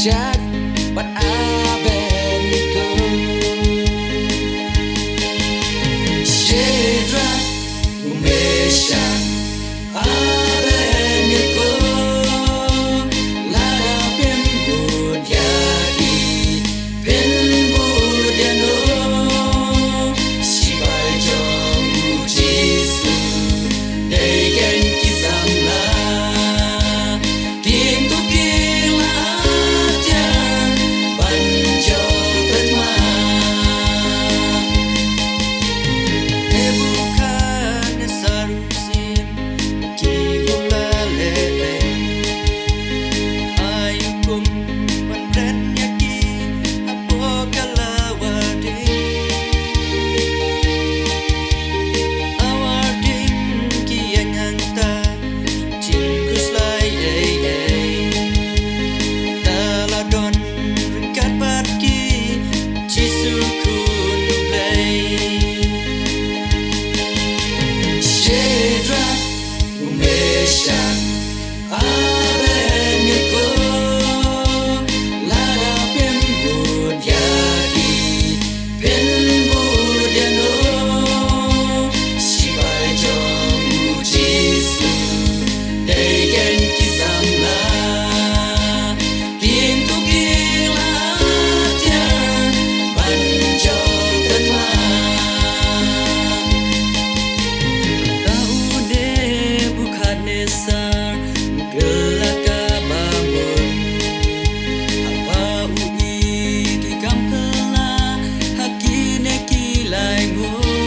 dahsyat buat Abednego. Shadrach, Meshach, Abednego, ladapin bunyagi, pin budyano, sipai jong ujisu, degen kisamla, tintu kila aja, banjo pertama. Bukan sarusin kibula lele, ayukum penren yaki apo kalawade, awading kian hanta cingkus lai taladon ringkat patki cisukun play. Shadrach, Meshach, Abednego, ladapin bunyagi, pin budyano, sipai jong ujisu, degen kisamla, pintu kila aja, banjo pertama. Nesar gelaka bangun apa ui ki kampela hakine kilai ngun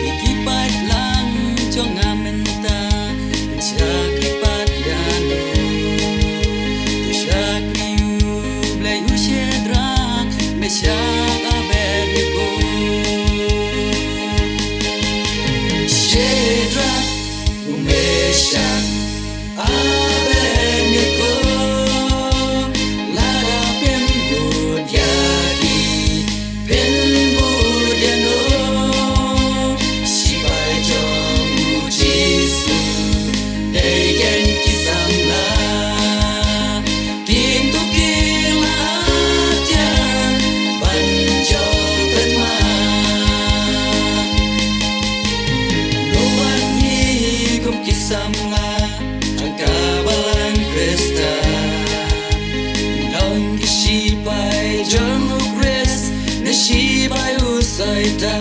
iki pat lang jonga menta syakri pat yano tu syakri blai Shadrach, Meshach, Abednego. Shadrach, Meshach, Abednego, ladapin bunyagi, pin budyano, sipai jong ujisu, degen kisamla, pintu kila aja, banjo pertama. Kum kisamla angkabalan Krista, nong kisipai jong Kris na sipai usaita.